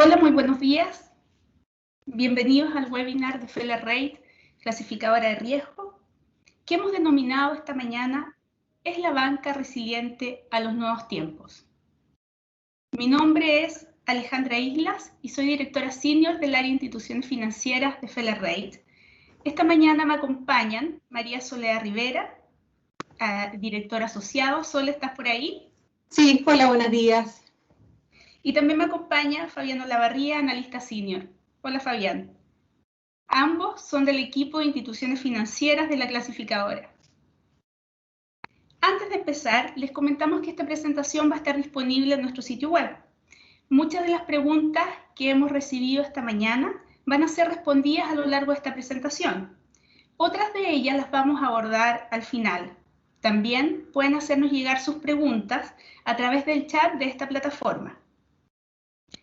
Hola, muy buenos días. Bienvenidos al webinar de Feller Rate, clasificadora de riesgo, que hemos denominado esta mañana ¿Es la banca resiliente a los nuevos tiempos? Mi nombre es Alejandra Islas y soy directora senior del área de instituciones financieras de Feller Rate. Esta mañana me acompañan María Soledad Rivera, directora asociado. Sole, ¿estás por ahí? Sí, hola, buenos días. Y también me acompaña Fabián Olavarría, analista senior. Hola, Fabián. Ambos son del equipo de instituciones financieras de la clasificadora. Antes de empezar, les comentamos que esta presentación va a estar disponible en nuestro sitio web. Muchas de las preguntas que hemos recibido esta mañana van a ser respondidas a lo largo de esta presentación. Otras de ellas las vamos a abordar al final. También pueden hacernos llegar sus preguntas a través del chat de esta plataforma.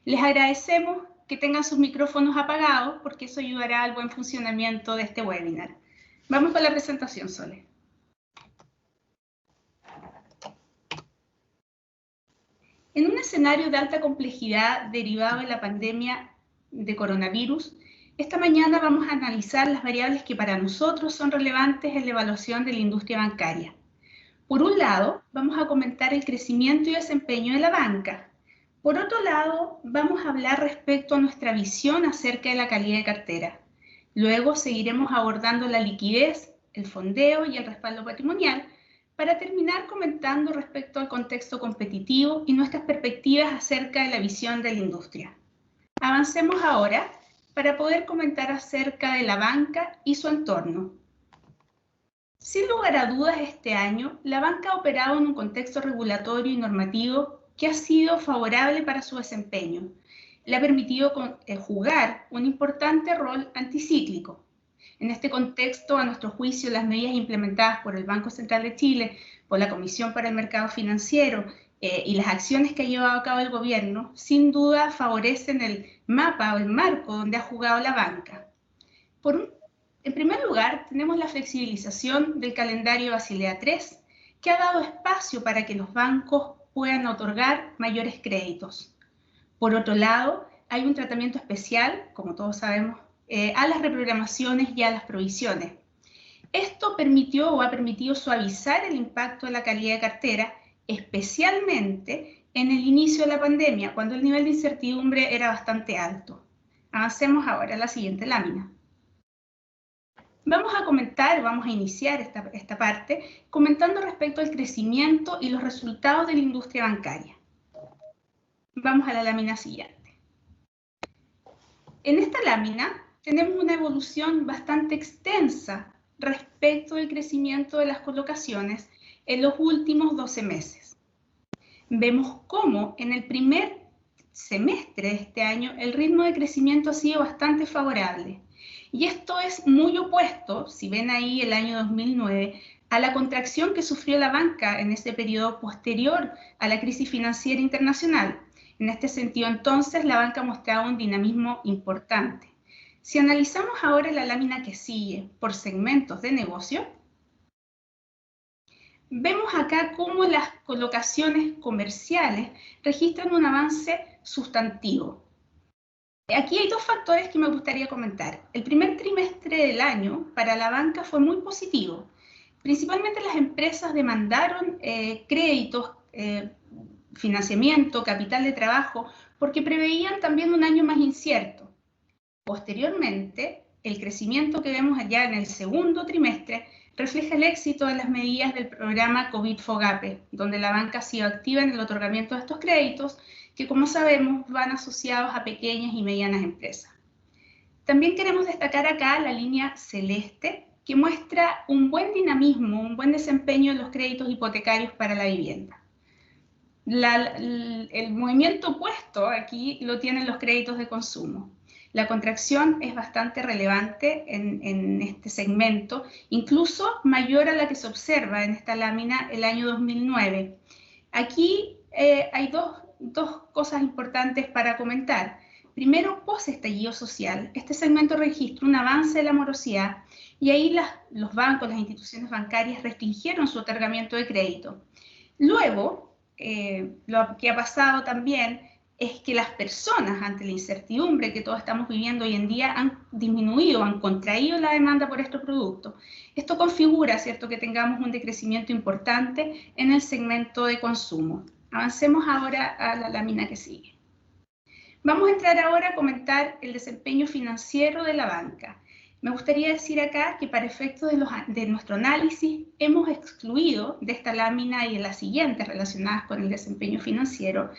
Les agradecemos que tengan sus micrófonos apagados porque eso ayudará al buen funcionamiento de este webinar. Vamos con la presentación, Sole. En un escenario de alta complejidad derivado de la pandemia de coronavirus, esta mañana vamos a analizar las variables que para nosotros son relevantes en la evaluación de la industria bancaria. Por un lado, vamos a comentar el crecimiento y desempeño de la banca. Por otro lado, vamos a hablar respecto a nuestra visión acerca de la calidad de cartera. Luego seguiremos abordando la liquidez, el fondeo y el respaldo patrimonial, para terminar comentando respecto al contexto competitivo y nuestras perspectivas acerca de la visión de la industria. Avancemos ahora para poder comentar acerca de la banca y su entorno. Sin lugar a dudas, este año, la banca ha operado en un contexto regulatorio y normativo que ha sido favorable para su desempeño. Le ha permitido jugar un importante rol anticíclico. En este contexto, a nuestro juicio, las medidas implementadas por el Banco Central de Chile, por la Comisión para el Mercado Financiero y las acciones que ha llevado a cabo el gobierno, sin duda favorecen el mapa o el marco donde ha jugado la banca. En primer lugar, tenemos la flexibilización del calendario Basilea III, que ha dado espacio para que los bancos puedan otorgar mayores créditos. Por otro lado, hay un tratamiento especial, como todos sabemos, a las reprogramaciones y a las provisiones. Esto permitió o ha permitido suavizar el impacto de la calidad de cartera, especialmente en el inicio de la pandemia, cuando el nivel de incertidumbre era bastante alto. Avancemos ahora a la siguiente lámina. Vamos a iniciar esta parte comentando respecto al crecimiento y los resultados de la industria bancaria. Vamos a la lámina siguiente. En esta lámina tenemos una evolución bastante extensa respecto del crecimiento de las colocaciones en los últimos 12 meses. Vemos cómo en el primer semestre de este año el ritmo de crecimiento ha sido bastante favorable. Y esto es muy opuesto, si ven ahí el año 2009, a la contracción que sufrió la banca en ese periodo posterior a la crisis financiera internacional. En este sentido, entonces, la banca mostraba un dinamismo importante. Si analizamos ahora la lámina que sigue por segmentos de negocio, vemos acá cómo las colocaciones comerciales registran un avance sustantivo. Aquí hay dos factores que me gustaría comentar. El primer trimestre del año para la banca fue muy positivo. Principalmente las empresas demandaron créditos, financiamiento, capital de trabajo, porque preveían también un año más incierto. Posteriormente, el crecimiento que vemos allá en el segundo trimestre refleja el éxito de las medidas del programa COVID-FOGAPE, donde la banca ha sido activa en el otorgamiento de estos créditos, que como sabemos van asociados a pequeñas y medianas empresas. También queremos destacar acá la línea celeste, que muestra un buen dinamismo, un buen desempeño en los créditos hipotecarios para la vivienda. El movimiento opuesto aquí lo tienen los créditos de consumo. La contracción es bastante relevante en este segmento, incluso mayor a la que se observa en esta lámina el año 2009. Aquí hay dos cosas importantes para comentar. Primero, post-estallido social, este segmento registra un avance de la morosidad y ahí los bancos, las instituciones bancarias restringieron su otorgamiento de crédito. Luego, lo que ha pasado también es que las personas, ante la incertidumbre que todos estamos viviendo hoy en día, han disminuido, han contraído la demanda por estos productos. Esto configura, ¿cierto?, que tengamos un decrecimiento importante en el segmento de consumo. Avancemos ahora a la lámina que sigue. Vamos a entrar ahora a comentar el desempeño financiero de la banca. Me gustaría decir acá que para efectos de nuestro análisis hemos excluido de esta lámina y de las siguientes relacionadas con el desempeño financiero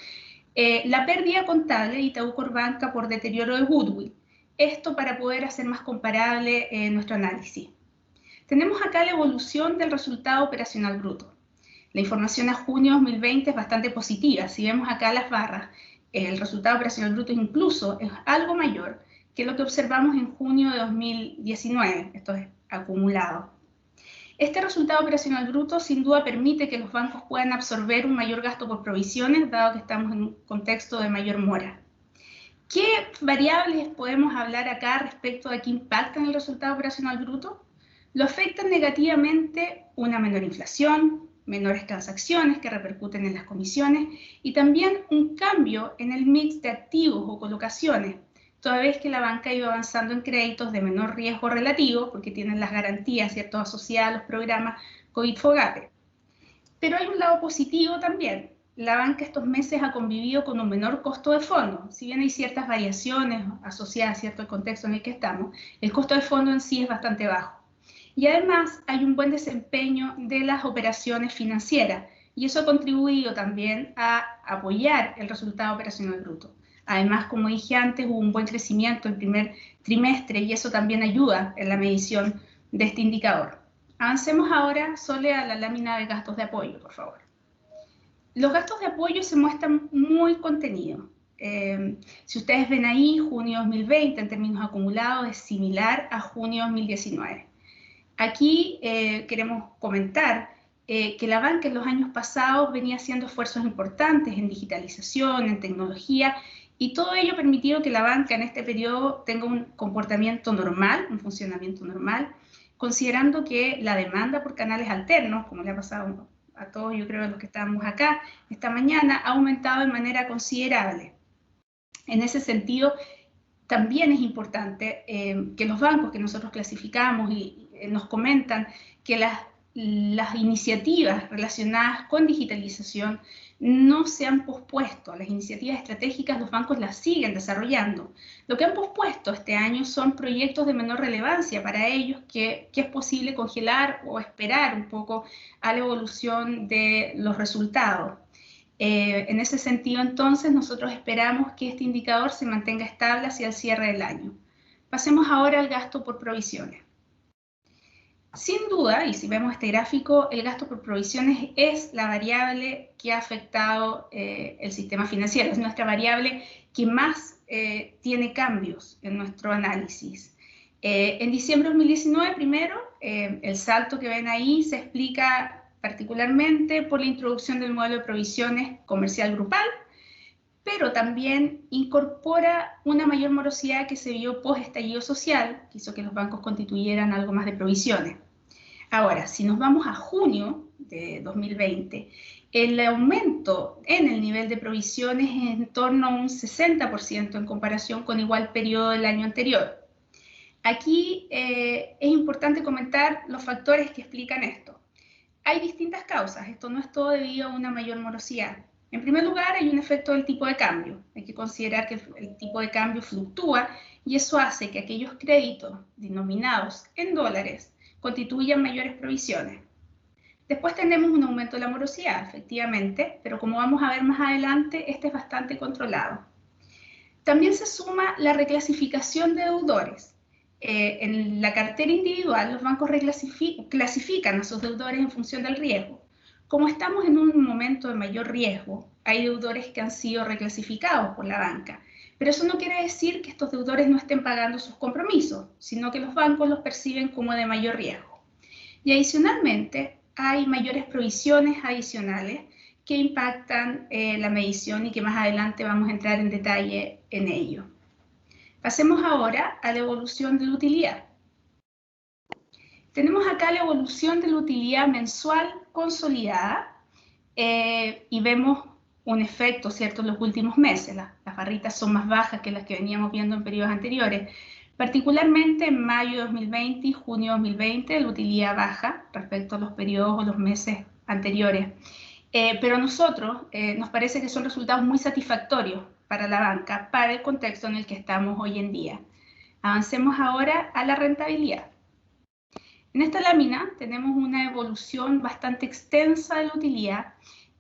la pérdida contable de Itaú Corpbanca por deterioro de goodwill. Esto para poder hacer más comparable nuestro análisis. Tenemos acá la evolución del resultado operacional bruto. La información a junio 2020 es bastante positiva. Si vemos acá las barras, el resultado operacional bruto incluso es algo mayor que lo que observamos en junio de 2019. Esto es acumulado. Este resultado operacional bruto sin duda permite que los bancos puedan absorber un mayor gasto por provisiones, dado que estamos en un contexto de mayor mora. ¿Qué variables podemos hablar acá respecto de qué impactan el resultado operacional bruto? Lo afectan negativamente una menor inflación, menores transacciones que repercuten en las comisiones y también un cambio en el mix de activos o colocaciones, toda vez que la banca iba avanzando en créditos de menor riesgo relativo, porque tienen las garantías, ¿cierto?, asociadas a los programas COVID-FOGAPE. Pero hay un lado positivo también. La banca estos meses ha convivido con un menor costo de fondo. Si bien hay ciertas variaciones asociadas, ¿cierto?, al contexto en el que estamos, el costo de fondo en sí es bastante bajo. Y además hay un buen desempeño de las operaciones financieras, y eso ha contribuido también a apoyar el resultado operacional bruto. Además, como dije antes, hubo un buen crecimiento el primer trimestre y eso también ayuda en la medición de este indicador. Avancemos ahora solo a la lámina de gastos de apoyo, por favor. Los gastos de apoyo se muestran muy contenidos. Si ustedes ven ahí, junio 2020 en términos acumulados es similar a junio 2019. Aquí queremos comentar que la banca en los años pasados venía haciendo esfuerzos importantes en digitalización, en tecnología, y todo ello ha permitido que la banca en este periodo tenga un comportamiento normal, un funcionamiento normal, considerando que la demanda por canales alternos, como le ha pasado a todos, yo creo, los que estamos acá esta mañana, ha aumentado de manera considerable. En ese sentido, también es importante que los bancos que nosotros clasificamos y nos comentan que las iniciativas relacionadas con digitalización no se han pospuesto. Las iniciativas estratégicas los bancos las siguen desarrollando. Lo que han pospuesto este año son proyectos de menor relevancia para ellos que es posible congelar o esperar un poco a la evolución de los resultados. En ese sentido, entonces, nosotros esperamos que este indicador se mantenga estable hacia el cierre del año. Pasemos ahora al gasto por provisiones. Sin duda, y si vemos este gráfico, el gasto por provisiones es la variable que ha afectado el sistema financiero. Es nuestra variable que más tiene cambios en nuestro análisis. En diciembre de 2019, primero, el salto que ven ahí se explica particularmente por la introducción del modelo de provisiones comercial grupal, pero también incorpora una mayor morosidad que se vio post-estallido social, que hizo que los bancos constituyeran algo más de provisiones. Ahora, si nos vamos a junio de 2020, el aumento en el nivel de provisiones es en torno a un 60% en comparación con igual periodo del año anterior. Aquí es importante comentar los factores que explican esto. Hay distintas causas, esto no es todo debido a una mayor morosidad. En primer lugar, hay un efecto del tipo de cambio. Hay que considerar que el tipo de cambio fluctúa y eso hace que aquellos créditos denominados en dólares constituyan mayores provisiones. Después tenemos un aumento de la morosidad, efectivamente, pero como vamos a ver más adelante, este es bastante controlado. También se suma la reclasificación de deudores. En la cartera individual, los bancos clasifican a sus deudores en función del riesgo. Como estamos en un momento de mayor riesgo, hay deudores que han sido reclasificados por la banca, pero eso no quiere decir que estos deudores no estén pagando sus compromisos, sino que los bancos los perciben como de mayor riesgo. Y adicionalmente, hay mayores provisiones adicionales que impactan la medición y que más adelante vamos a entrar en detalle en ello. Pasemos ahora a la evolución de la utilidad. Tenemos acá la evolución de la utilidad mensual consolidada y vemos un efecto, ¿cierto?, en los últimos meses. Las barritas son más bajas que las que veníamos viendo en periodos anteriores. Particularmente en mayo de 2020 y junio de 2020, la utilidad baja respecto a los periodos o los meses anteriores. Pero a nosotros nos parece que son resultados muy satisfactorios para la banca, para el contexto en el que estamos hoy en día. Avancemos ahora a la rentabilidad. En esta lámina tenemos una evolución bastante extensa de la utilidad,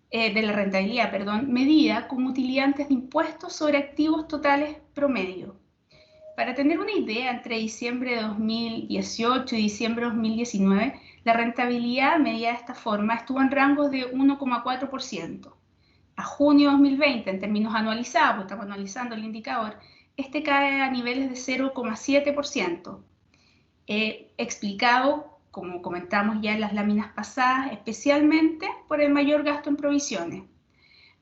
de la rentabilidad, perdón, medida como utilidad antes de impuestos sobre activos totales promedio. Para tener una idea, entre diciembre de 2018 y diciembre de 2019, la rentabilidad medida de esta forma estuvo en rangos de 1,4%. A junio de 2020, en términos anualizados, porque estamos analizando el indicador, este cae a niveles de 0,7%. Explicado, como comentamos ya en las láminas pasadas, especialmente por el mayor gasto en provisiones.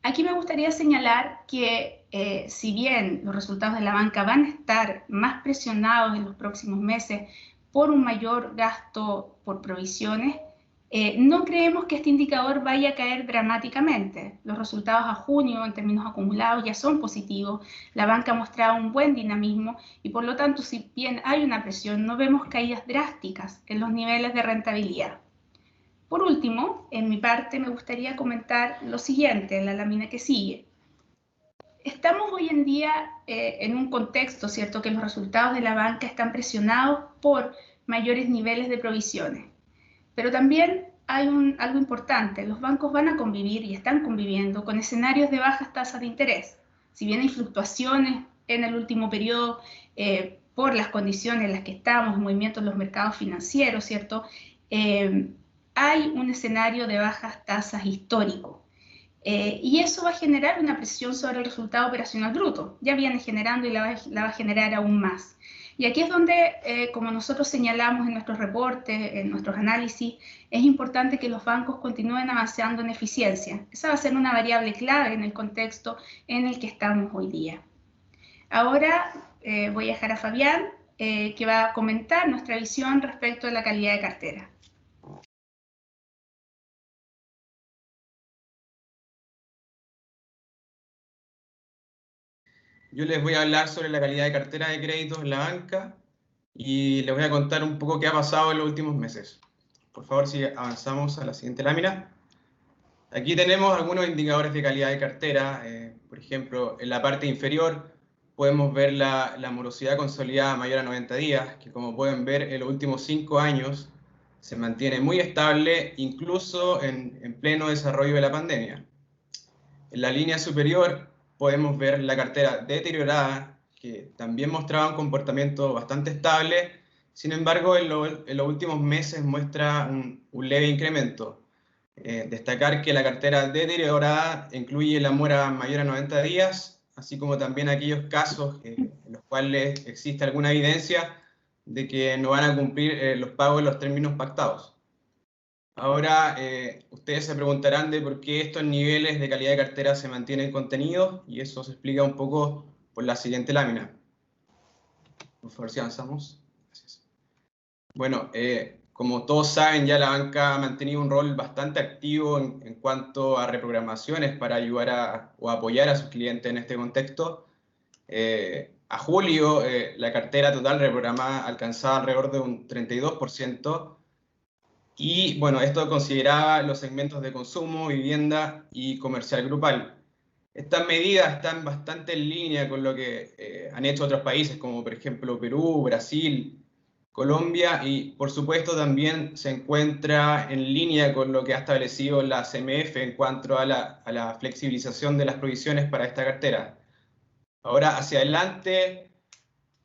Aquí me gustaría señalar que si bien los resultados de la banca van a estar más presionados en los próximos meses por un mayor gasto por provisiones, no creemos que este indicador vaya a caer dramáticamente. Los resultados a junio en términos acumulados ya son positivos, la banca ha mostrado un buen dinamismo y por lo tanto, si bien hay una presión, no vemos caídas drásticas en los niveles de rentabilidad. Por último, en mi parte me gustaría comentar lo siguiente en la lámina que sigue. Estamos hoy en día en un contexto, ¿cierto?, que los resultados de la banca están presionados por mayores niveles de provisiones. Pero también hay algo importante, los bancos van a convivir y están conviviendo con escenarios de bajas tasas de interés. Si bien hay fluctuaciones en el último periodo por las condiciones en las que estamos, movimientos en los mercados financieros, ¿cierto?, hay un escenario de bajas tasas histórico. Y eso va a generar una presión sobre el resultado operacional bruto. Ya viene generando y la va a generar aún más. Y aquí es donde, como nosotros señalamos en nuestros reportes, en nuestros análisis, es importante que los bancos continúen avanzando en eficiencia. Esa va a ser una variable clave en el contexto en el que estamos hoy día. Ahora voy a dejar a Fabián, que va a comentar nuestra visión respecto a la calidad de cartera. Yo les voy a hablar sobre la calidad de cartera de créditos en la banca y les voy a contar un poco qué ha pasado en los últimos meses. Por favor, si avanzamos a la siguiente lámina. Aquí tenemos algunos indicadores de calidad de cartera. Por ejemplo, en la parte inferior podemos ver la morosidad consolidada mayor a 90 días, que como pueden ver en los últimos 5 años se mantiene muy estable, incluso en pleno desarrollo de la pandemia. En la línea superior podemos ver la cartera deteriorada, que también mostraba un comportamiento bastante estable, sin embargo en los últimos meses muestra un leve incremento. Destacar que la cartera deteriorada incluye la mora mayor a 90 días, así como también aquellos casos en los cuales existe alguna evidencia de que no van a cumplir los pagos en los términos pactados. Ahora, ustedes se preguntarán de por qué estos niveles de calidad de cartera se mantienen contenidos, y eso se explica un poco por la siguiente lámina. Por favor, si avanzamos. Gracias. Bueno, como todos saben, ya la banca ha mantenido un rol bastante activo en cuanto a reprogramaciones para ayudar o apoyar a sus clientes en este contexto. A julio, la cartera total reprogramada alcanzaba alrededor de un 32%, y bueno, esto consideraba los segmentos de consumo, vivienda y comercial grupal. Estas medidas están bastante en línea con lo que han hecho otros países, como por ejemplo Perú, Brasil, Colombia, y por supuesto también se encuentra en línea con lo que ha establecido la CMF en cuanto a la flexibilización de las provisiones para esta cartera. Ahora, hacia adelante,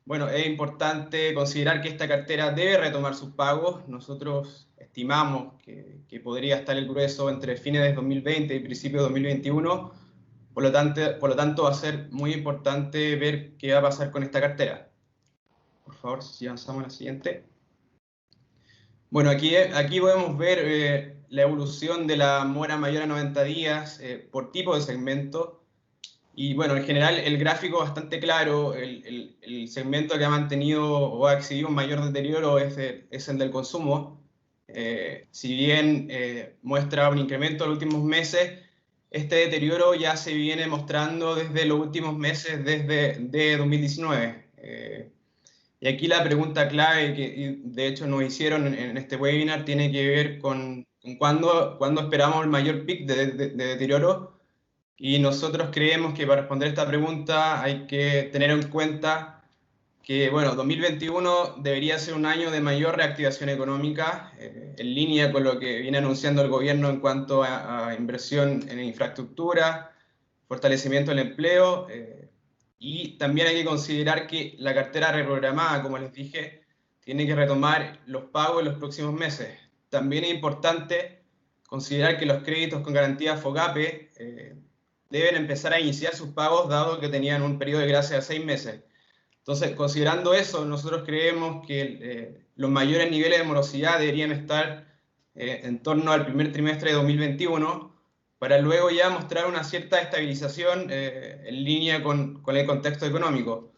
bueno, es importante considerar que esta cartera debe retomar sus pagos. Nosotros estimamos que podría estar el grueso entre fines de 2020 y principios de 2021. Por lo tanto, va a ser muy importante ver qué va a pasar con esta cartera. Por favor, si avanzamos a la siguiente. Bueno, aquí podemos ver la evolución de la mora mayor a 90 días por tipo de segmento. Y bueno, en general el gráfico es bastante claro. El segmento que ha mantenido o ha exhibido un mayor deterioro es el del consumo. Si bien muestra un incremento en los últimos meses, este deterioro ya se viene mostrando desde los últimos meses, desde 2019. Y aquí la pregunta clave que de hecho nos hicieron en este webinar tiene que ver con cuándo esperamos el mayor pic de deterioro. Y nosotros creemos que para responder esta pregunta hay que tener en cuenta que, bueno, 2021 debería ser un año de mayor reactivación económica, en línea con lo que viene anunciando el gobierno en cuanto a inversión en infraestructura, fortalecimiento del empleo, y también hay que considerar que la cartera reprogramada, como les dije, tiene que retomar los pagos en los próximos meses. También es importante considerar que los créditos con garantía FOGAPE deben empezar a iniciar sus pagos, dado que tenían un periodo de gracia de 6 meses. Entonces, considerando eso, nosotros creemos que los mayores niveles de morosidad deberían estar en torno al primer trimestre de 2021, para luego ya mostrar una cierta estabilización en línea con el contexto económico.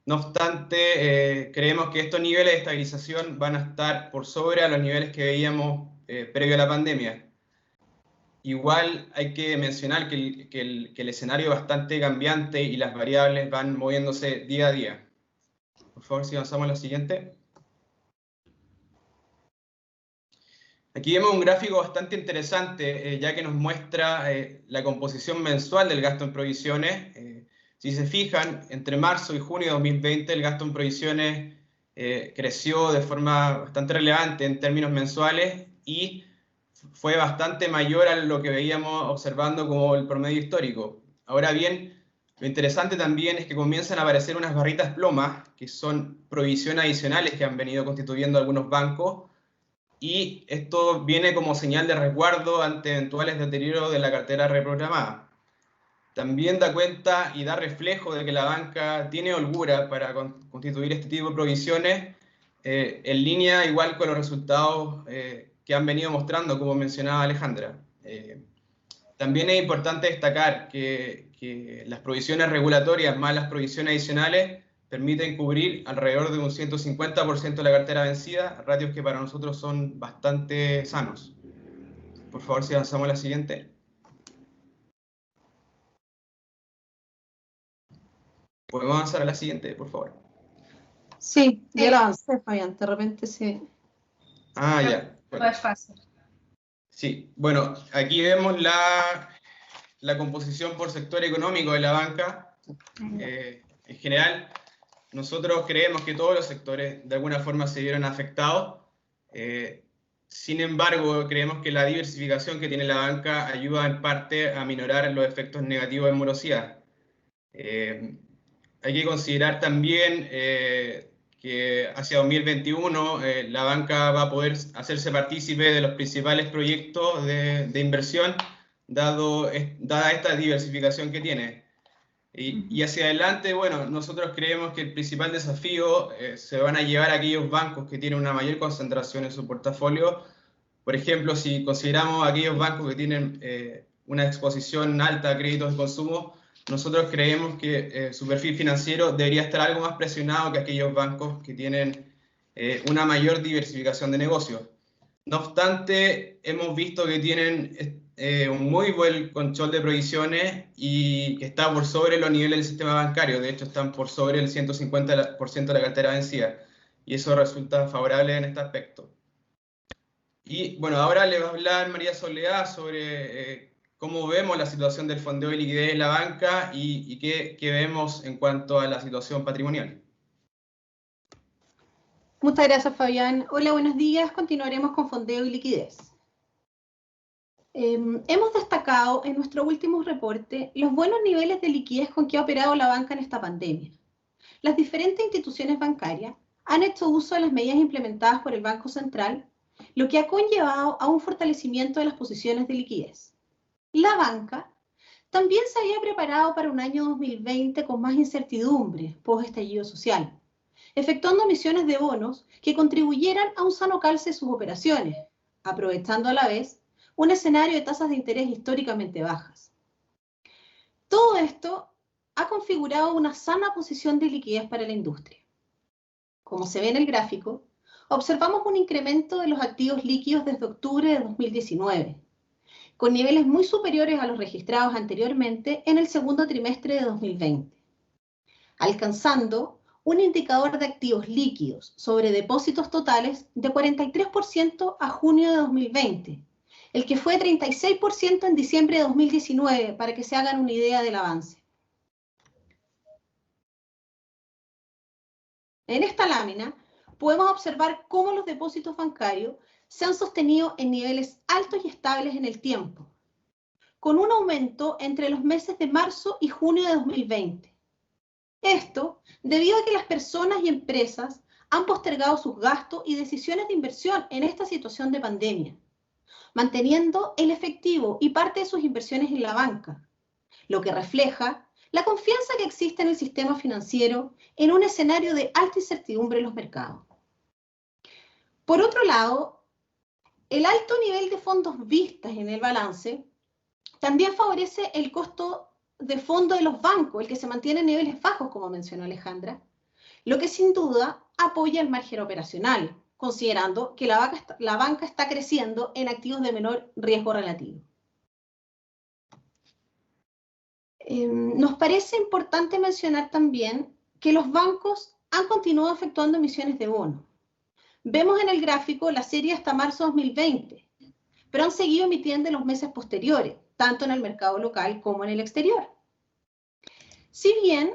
No obstante, creemos que estos niveles de estabilización van a estar por sobre a los niveles que veíamos previo a la pandemia. Igual hay que mencionar que el escenario es bastante cambiante y las variables van moviéndose día a día. Por favor, si avanzamos a la siguiente. Aquí vemos un gráfico bastante interesante, ya que nos muestra la composición mensual del gasto en provisiones. Si se fijan, entre marzo y junio de 2020 el gasto en provisiones creció de forma bastante relevante en términos mensuales y fue bastante mayor a lo que veíamos observando como el promedio histórico. Ahora bien, lo interesante también es que comienzan a aparecer unas barritas plomas, que son provisiones adicionales que han venido constituyendo algunos bancos, y esto viene como señal de resguardo ante eventuales deterioros de la cartera reprogramada. También da cuenta y da reflejo de que la banca tiene holgura para constituir este tipo de provisiones, en línea igual con los resultados que han venido mostrando, como mencionaba Alejandra. También es importante destacar que las provisiones regulatorias más las provisiones adicionales permiten cubrir alrededor de un 150% de la cartera vencida, ratios que para nosotros son bastante sanos. Por favor, si avanzamos a la siguiente. ¿Podemos avanzar a la siguiente, por favor? Sí, ya lo avancé, Fabián, de repente sí. Ah, ya. Bueno. No es fácil. Sí, bueno, aquí vemos la composición por sector económico de la banca. En general, nosotros creemos que todos los sectores de alguna forma se vieron afectados. Sin embargo, creemos que la diversificación que tiene la banca ayuda en parte a minorar los efectos negativos de morosidad. Hay que considerar también que hacia 2021 la banca va a poder hacerse partícipe de los principales proyectos de inversión, dada esta diversificación que tiene. Y hacia adelante, bueno, nosotros creemos que el principal desafío se van a llevar a aquellos bancos que tienen una mayor concentración en su portafolio. Por ejemplo, si consideramos aquellos bancos que tienen una exposición alta a créditos de consumo, nosotros creemos que su perfil financiero debería estar algo más presionado que aquellos bancos que tienen una mayor diversificación de negocios. No obstante, hemos visto que tienen un muy buen control de provisiones y que está por sobre los niveles del sistema bancario. De hecho, están por sobre el 150% de la cartera vencida. Y eso resulta favorable en este aspecto. Y bueno, ahora le va a hablar María Soledad sobre cómo vemos la situación del fondeo de liquidez en la banca y qué vemos en cuanto a la situación patrimonial. Muchas gracias, Fabián. Hola, buenos días. Continuaremos con fondeo y liquidez. Hemos destacado en nuestro último reporte los buenos niveles de liquidez con que ha operado la banca en esta pandemia. Las diferentes instituciones bancarias han hecho uso de las medidas implementadas por el Banco Central, lo que ha conllevado a un fortalecimiento de las posiciones de liquidez. La banca también se había preparado para un año 2020 con más incertidumbre post-estallido social, efectuando emisiones de bonos que contribuyeran a un sano calce de sus operaciones, aprovechando a la vez un escenario de tasas de interés históricamente bajas. Todo esto ha configurado una sana posición de liquidez para la industria. Como se ve en el gráfico, observamos un incremento de los activos líquidos desde octubre de 2019, con niveles muy superiores a los registrados anteriormente en el segundo trimestre de 2020, alcanzando un indicador de activos líquidos sobre depósitos totales de 43% a junio de 2020, el que fue 36% en diciembre de 2019, para que se hagan una idea del avance. En esta lámina podemos observar cómo los depósitos bancarios se han sostenido en niveles altos y estables en el tiempo, con un aumento entre los meses de marzo y junio de 2020. Esto debido a que las personas y empresas han postergado sus gastos y decisiones de inversión en esta situación de pandemia, manteniendo el efectivo y parte de sus inversiones en la banca, lo que refleja la confianza que existe en el sistema financiero en un escenario de alta incertidumbre en los mercados. Por otro lado, el alto nivel de fondos vistas en el balance también favorece el costo de fondo de los bancos, el que se mantiene en niveles bajos, como mencionó Alejandra, lo que sin duda apoya el margen operacional, considerando que la banca está creciendo en activos de menor riesgo relativo. Nos parece importante mencionar también que los bancos han continuado efectuando emisiones de bonos. Vemos en el gráfico la serie hasta marzo 2020, pero han seguido emitiendo en los meses posteriores, tanto en el mercado local como en el exterior. Si bien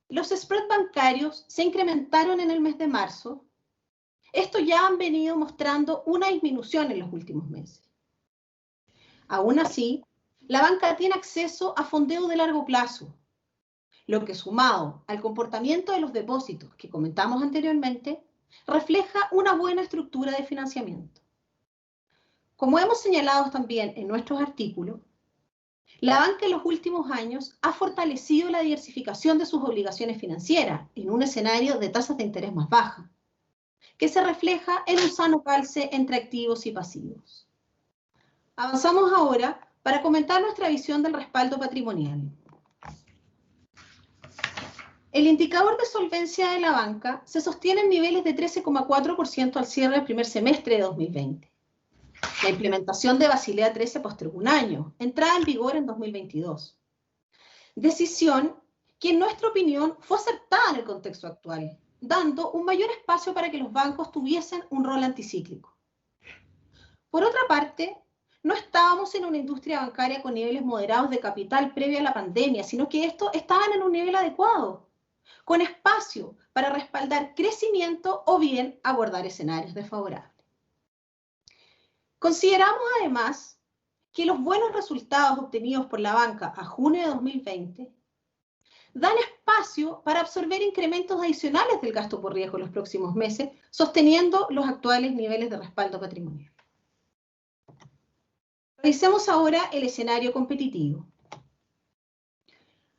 los spreads bancarios se incrementaron en el mes de marzo, estos ya han venido mostrando una disminución en los últimos meses. Aún así, la banca tiene acceso a fondeo de largo plazo, lo que sumado al comportamiento de los depósitos que comentamos anteriormente, refleja una buena estructura de financiamiento. Como hemos señalado también en nuestros artículos, la banca en los últimos años ha fortalecido la diversificación de sus obligaciones financieras en un escenario de tasas de interés más bajas, que se refleja en un sano calce entre activos y pasivos. Avanzamos ahora para comentar nuestra visión del respaldo patrimonial. El indicador de solvencia de la banca se sostiene en niveles de 13,4% al cierre del primer semestre de 2020. La implementación de Basilea XIII postergó un año, entrada en vigor en 2022. Decisión que en nuestra opinión fue acertada en el contexto actual, dando un mayor espacio para que los bancos tuviesen un rol anticíclico. Por otra parte, no estábamos en una industria bancaria con niveles moderados de capital previa a la pandemia, sino que estos estaban en un nivel adecuado, con espacio para respaldar crecimiento o bien abordar escenarios desfavorables. Consideramos además que los buenos resultados obtenidos por la banca a junio de 2020 dan espacio para absorber incrementos adicionales del gasto por riesgo en los próximos meses, sosteniendo los actuales niveles de respaldo patrimonial. Revisemos ahora el escenario competitivo.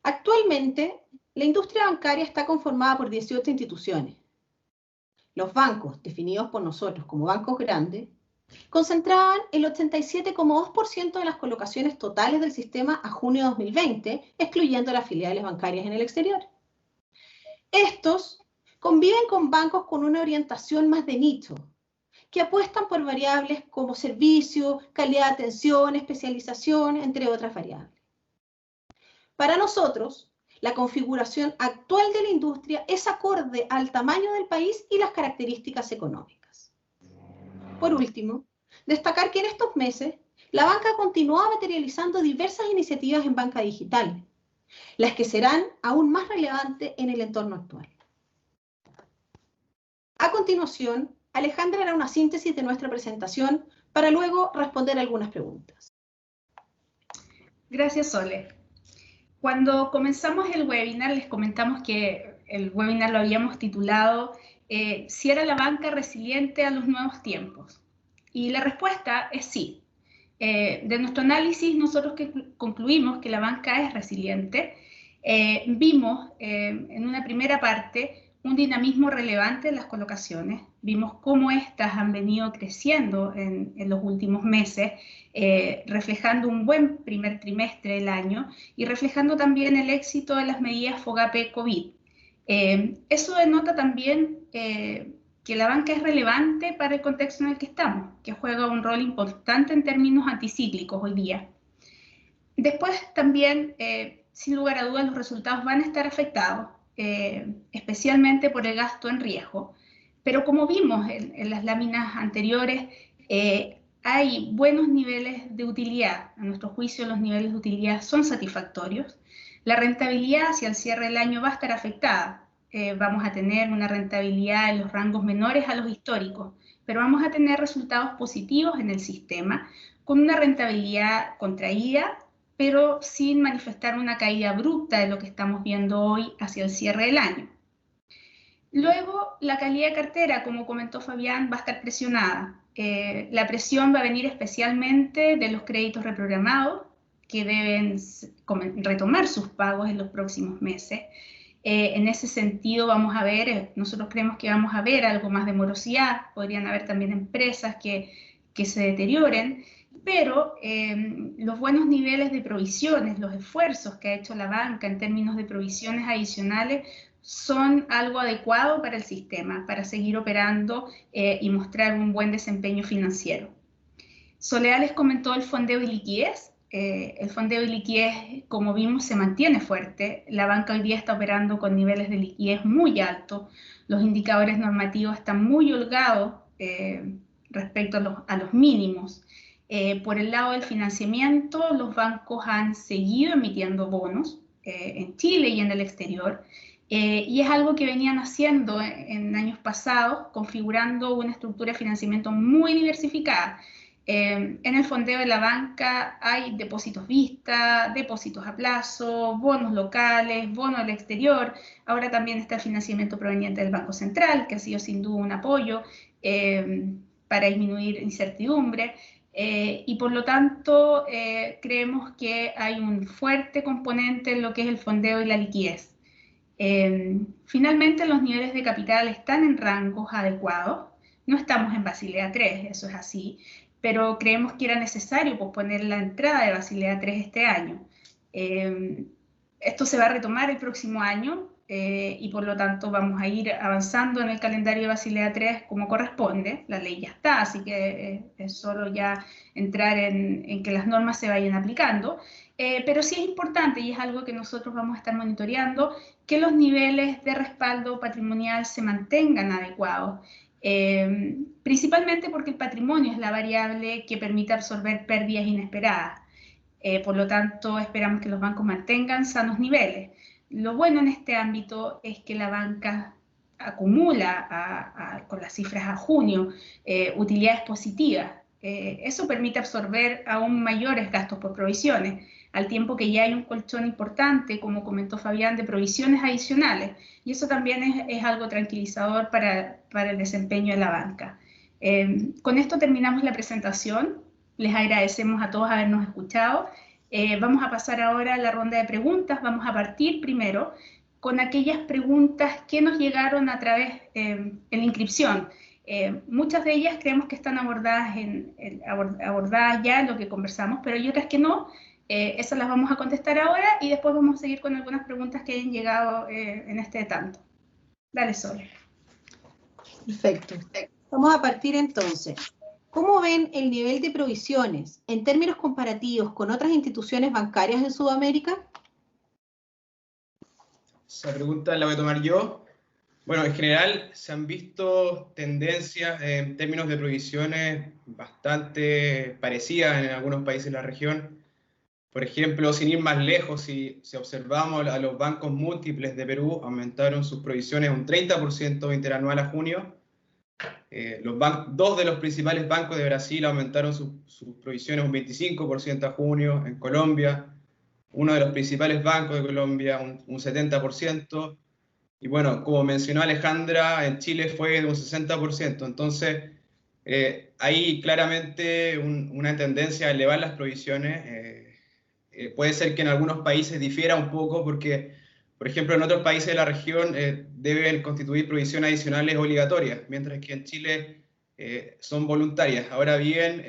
Actualmente, la industria bancaria está conformada por 18 instituciones. Los bancos, definidos por nosotros como bancos grandes, concentraban el 87,2% de las colocaciones totales del sistema a junio de 2020, excluyendo las filiales bancarias en el exterior. Estos conviven con bancos con una orientación más de nicho, que apuestan por variables como servicio, calidad de atención, especialización, entre otras variables. Para nosotros, la configuración actual de la industria es acorde al tamaño del país y las características económicas. Por último, destacar que en estos meses la banca continúa materializando diversas iniciativas en banca digital, las que serán aún más relevantes en el entorno actual. A continuación, Alejandra hará una síntesis de nuestra presentación para luego responder algunas preguntas. Gracias, Sole. Cuando comenzamos el webinar les comentamos que el webinar lo habíamos titulado ¿Si era la banca resiliente a los nuevos tiempos? Y la respuesta es sí. De nuestro análisis nosotros concluimos que la banca es resiliente. Vimos en una primera parte un dinamismo relevante en las colocaciones. Vimos cómo éstas han venido creciendo en los últimos meses, reflejando un buen primer trimestre del año y reflejando también el éxito de las medidas FOGAPE COVID. Eso denota también que la banca es relevante para el contexto en el que estamos, que juega un rol importante en términos anticíclicos hoy día. Después también, sin lugar a dudas, los resultados van a estar afectados, especialmente por el gasto en riesgo. Pero como vimos en las láminas anteriores, hay buenos niveles de utilidad. A nuestro juicio, los niveles de utilidad son satisfactorios. La rentabilidad hacia el cierre del año va a estar afectada. Vamos a tener una rentabilidad en los rangos menores a los históricos, pero vamos a tener resultados positivos en el sistema, con una rentabilidad contraída, pero sin manifestar una caída abrupta de lo que estamos viendo hoy hacia el cierre del año. Luego, la calidad de cartera, como comentó Fabián, va a estar presionada. La presión va a venir especialmente de los créditos reprogramados, que deben retomar sus pagos en los próximos meses. En ese sentido, vamos a ver, nosotros creemos que vamos a ver algo más de morosidad, podrían haber también empresas que se deterioren, pero los buenos niveles de provisiones, los esfuerzos que ha hecho la banca en términos de provisiones adicionales, son algo adecuado para el sistema, para seguir operando y mostrar un buen desempeño financiero. Soledad les comentó el fondeo y liquidez. El fondeo y liquidez, como vimos, se mantiene fuerte. La banca hoy día está operando con niveles de liquidez muy altos. Los indicadores normativos están muy holgados respecto a los mínimos. Por el lado del financiamiento, los bancos han seguido emitiendo bonos en Chile y en el exterior. Y es algo que venían haciendo en años pasados, configurando una estructura de financiamiento muy diversificada. En el fondeo de la banca hay depósitos vista, depósitos a plazo, bonos locales, bonos del exterior. Ahora también está el financiamiento proveniente del Banco Central, que ha sido sin duda un apoyo para disminuir incertidumbre. Y por lo tanto, creemos que hay un fuerte componente en lo que es el fondeo y la liquidez. Finalmente, los niveles de capital están en rangos adecuados. No estamos en Basilea III, eso es así, pero creemos que era necesario posponer la entrada de Basilea III este año. Esto se va a retomar el próximo año y por lo tanto vamos a ir avanzando en el calendario de Basilea III como corresponde. La ley ya está, así que es solo ya entrar en que las normas se vayan aplicando. Pero sí es importante, y es algo que nosotros vamos a estar monitoreando, que los niveles de respaldo patrimonial se mantengan adecuados, principalmente porque el patrimonio es la variable que permite absorber pérdidas inesperadas. Por lo tanto, esperamos que los bancos mantengan sanos niveles. Lo bueno en este ámbito es que la banca acumula con las cifras a junio utilidades positivas. Eso permite absorber aún mayores gastos por provisiones, al tiempo que ya hay un colchón importante, como comentó Fabián, de provisiones adicionales. Y eso también es algo tranquilizador para el desempeño de la banca. Con esto terminamos la presentación. Les agradecemos a todos habernos escuchado. Vamos a pasar ahora a la ronda de preguntas. Vamos a partir primero con aquellas preguntas que nos llegaron a través de la inscripción. Muchas de ellas creemos que están abordadas ya en lo que conversamos, pero hay otras que no. Esas las vamos a contestar ahora y después vamos a seguir con algunas preguntas que hayan llegado en este tanto. Dale, Sol. Perfecto. Vamos a partir entonces. ¿Cómo ven el nivel de provisiones en términos comparativos con otras instituciones bancarias en Sudamérica? Esa pregunta la voy a tomar yo. Bueno, en general se han visto tendencias en términos de provisiones bastante parecidas en algunos países de la región. Por ejemplo, sin ir más lejos, si observamos a los bancos múltiples de Perú, aumentaron sus provisiones un 30% interanual a junio. Dos de los principales bancos de Brasil aumentaron sus provisiones un 25% a junio. En Colombia, uno de los principales bancos de Colombia un 70%. Y bueno, como mencionó Alejandra, en Chile fue de un 60%. Entonces, hay claramente una tendencia a elevar las provisiones. Puede ser que en algunos países difiera un poco porque, por ejemplo, en otros países de la región deben constituir provisiones adicionales obligatorias, mientras que en Chile son voluntarias. Ahora bien,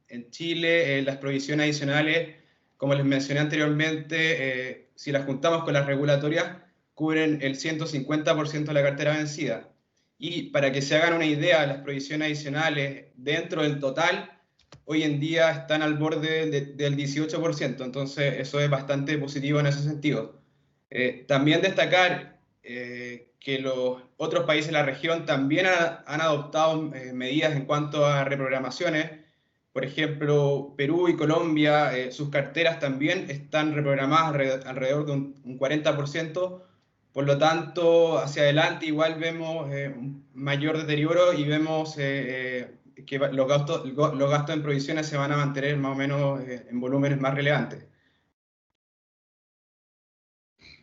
en Chile las provisiones adicionales, como les mencioné anteriormente, si las juntamos con las regulatorias, cubren el 150% de la cartera vencida. Y para que se hagan una idea, las provisiones adicionales dentro del total hoy en día están al borde del 18%, entonces eso es bastante positivo en ese sentido. También destacar que los otros países de la región también han adoptado medidas en cuanto a reprogramaciones. Por ejemplo, Perú y Colombia, sus carteras también están reprogramadas alrededor de un 40%. Por lo tanto, hacia adelante igual vemos un mayor deterioro y vemos que los gastos en provisiones se van a mantener más o menos en volúmenes más relevantes.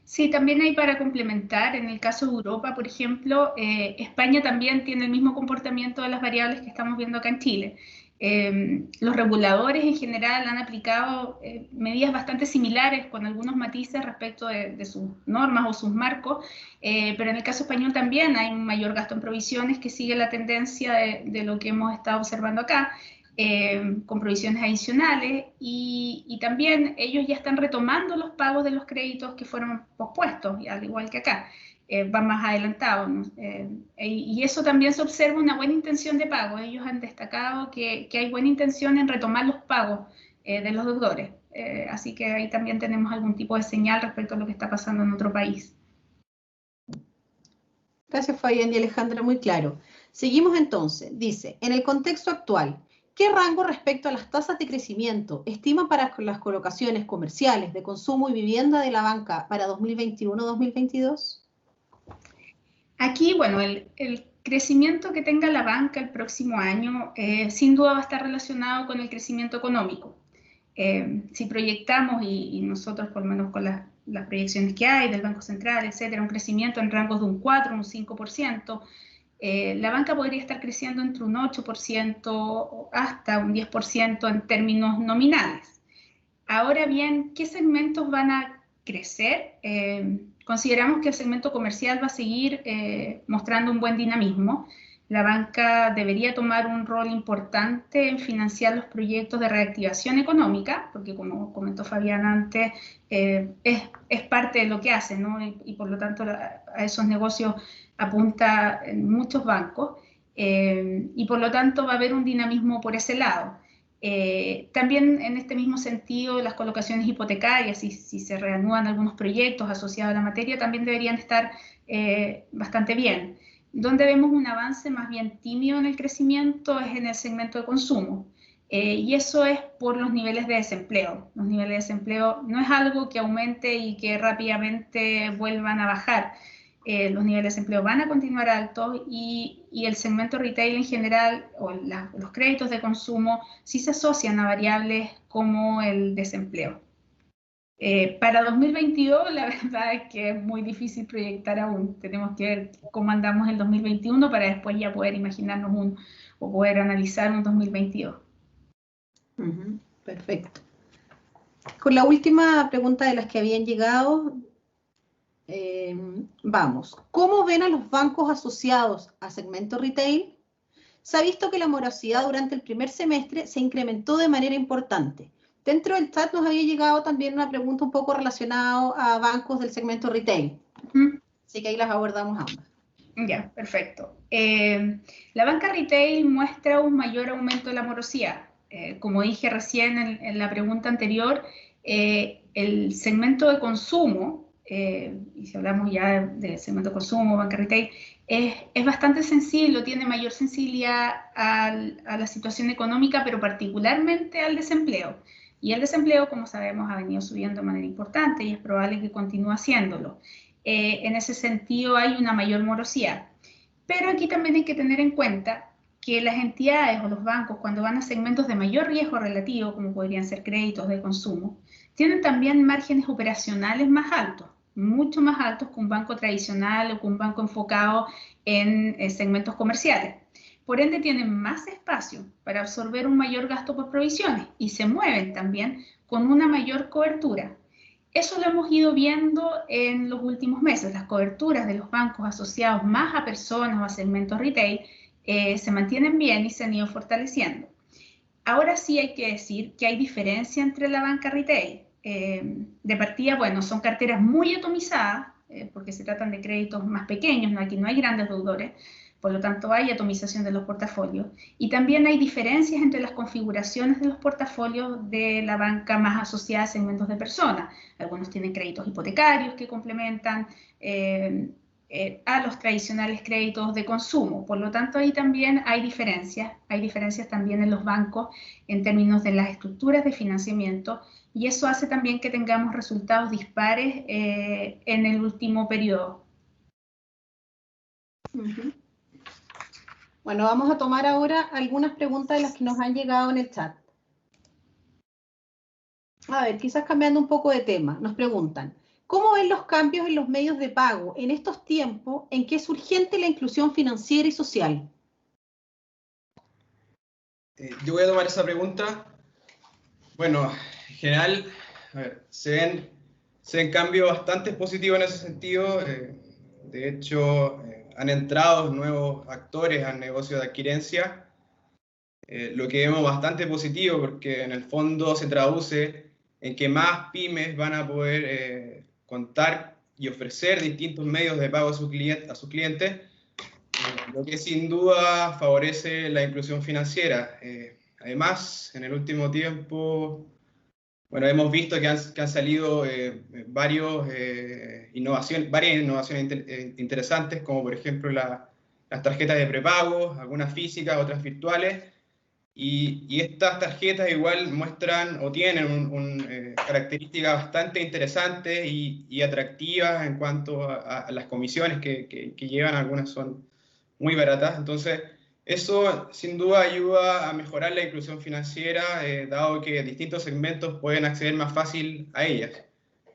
Sí, también hay para complementar, en el caso de Europa, por ejemplo, España también tiene el mismo comportamiento de las variables que estamos viendo acá en Chile. Los reguladores en general han aplicado medidas bastante similares con algunos matices respecto de sus normas o sus marcos, pero en el caso español también hay un mayor gasto en provisiones que sigue la tendencia de lo que hemos estado observando acá. Con provisiones adicionales y también ellos ya están retomando los pagos de los créditos que fueron pospuestos, al igual que acá, van más adelantados, ¿no? Y eso también se observa una buena intención de pago. Ellos han destacado que hay buena intención en retomar los pagos de los deudores, así que ahí también tenemos algún tipo de señal respecto a lo que está pasando en otro país. Gracias, Fabián y Alejandra, muy claro. Seguimos entonces. Dice, en el contexto actual, ¿qué rango respecto a las tasas de crecimiento estima para las colocaciones comerciales, de consumo y vivienda de la banca para 2021-2022? Aquí, bueno, el crecimiento que tenga la banca el próximo año sin duda va a estar relacionado con el crecimiento económico. Si proyectamos, y nosotros por lo menos con las proyecciones que hay del Banco Central, etcétera, un crecimiento en rangos de un 4, un 5%, la banca podría estar creciendo entre un 8% hasta un 10% en términos nominales. Ahora bien, ¿qué segmentos van a crecer? Consideramos que el segmento comercial va a seguir mostrando un buen dinamismo. La banca debería tomar un rol importante en financiar los proyectos de reactivación económica, porque como comentó Fabián antes, es parte de lo que hace, ¿no? Y por lo tanto a esos negocios apunta en muchos bancos, y por lo tanto va a haber un dinamismo por ese lado. También en este mismo sentido, las colocaciones hipotecarias, si se reanudan algunos proyectos asociados a la materia, también deberían estar bastante bien. Donde vemos un avance más bien tímido en el crecimiento es en el segmento de consumo. Y eso es por los niveles de desempleo. Los niveles de desempleo no es algo que aumente y que rápidamente vuelvan a bajar. Los niveles de desempleo van a continuar altos y el segmento retail en general, o los créditos de consumo, sí se asocian a variables como el desempleo. Para 2022, la verdad es que es muy difícil proyectar aún. Tenemos que ver cómo andamos en 2021 para después ya poder imaginarnos o poder analizar un 2022. Perfecto. Con la última pregunta de las que habían llegado, vamos. ¿Cómo ven a los bancos asociados a segmento retail? Se ha visto que la morosidad durante el primer semestre se incrementó de manera importante. Dentro del chat nos había llegado también una pregunta un poco relacionada a bancos del segmento retail. Así que ahí las abordamos ambas. Ya, perfecto. La banca retail muestra un mayor aumento de la morosidad. Como dije recién en la pregunta anterior, el segmento de consumo, y si hablamos ya del segmento de consumo, banca retail, es bastante sensible, tiene mayor sensibilidad a la situación económica, pero particularmente al desempleo. Y el desempleo, como sabemos, ha venido subiendo de manera importante y es probable que continúe haciéndolo. En ese sentido hay una mayor morosidad. Pero aquí también hay que tener en cuenta que las entidades o los bancos, cuando van a segmentos de mayor riesgo relativo, como podrían ser créditos de consumo, tienen también márgenes operacionales más altos, mucho más altos que un banco tradicional o que un banco enfocado en segmentos comerciales. Por ende, tienen más espacio para absorber un mayor gasto por provisiones y se mueven también con una mayor cobertura. Eso lo hemos ido viendo en los últimos meses. Las coberturas de los bancos asociados más a personas o a segmentos retail se mantienen bien y se han ido fortaleciendo. Ahora sí hay que decir que hay diferencia entre la banca retail. De partida, bueno, son carteras muy atomizadas, porque se tratan de créditos más pequeños, ¿no? Aquí no hay grandes deudores. Por lo tanto, hay atomización de los portafolios. Y también hay diferencias entre las configuraciones de los portafolios de la banca más asociada a segmentos de personas. Algunos tienen créditos hipotecarios que complementan a los tradicionales créditos de consumo. Por lo tanto, ahí también hay diferencias también en los bancos en términos de las estructuras de financiamiento, y eso hace también que tengamos resultados dispares en el último periodo. Bueno, vamos a tomar ahora algunas preguntas de las que nos han llegado en el chat. A ver, quizás cambiando un poco de tema, nos preguntan, ¿cómo ven los cambios en los medios de pago en estos tiempos en que es urgente la inclusión financiera y social? Yo voy a tomar esa pregunta. Bueno, en general, a ver, se ven cambios bastante positivos en ese sentido. De hecho, han entrado nuevos actores al negocio de adquirencia, lo que vemos bastante positivo porque en el fondo se traduce en que más pymes van a poder contar y ofrecer distintos medios de pago a sus clientes, lo que sin duda favorece la inclusión financiera. Además, en el último tiempo, bueno, hemos visto que han salido varias innovaciones interesantes, como por ejemplo las tarjetas de prepago, algunas físicas, otras virtuales, y estas tarjetas igual muestran o tienen características bastante interesantes y atractivas en cuanto a las comisiones que llevan. Algunas son muy baratas, entonces eso sin duda ayuda a mejorar la inclusión financiera, dado que distintos segmentos pueden acceder más fácil a ellas.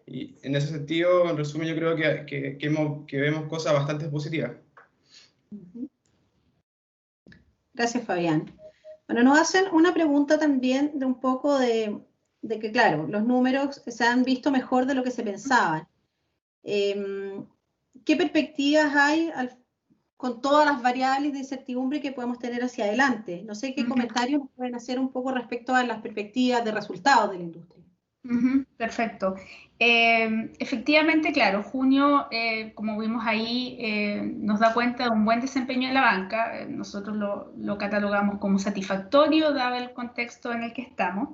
Y en ese sentido, en resumen, yo creo que vemos cosas bastante positivas. Gracias, Fabián. Bueno, nos hacen una pregunta también de un poco de que, claro, los números se han visto mejor de lo que se pensaban. ¿Qué perspectivas hay con todas las variables de incertidumbre que podemos tener hacia adelante? No sé qué comentarios nos pueden hacer un poco respecto a las perspectivas de resultados de la industria. Perfecto. Efectivamente, claro, junio, como vimos ahí, nos da cuenta de un buen desempeño en la banca. Nosotros lo catalogamos como satisfactorio, dado el contexto en el que estamos.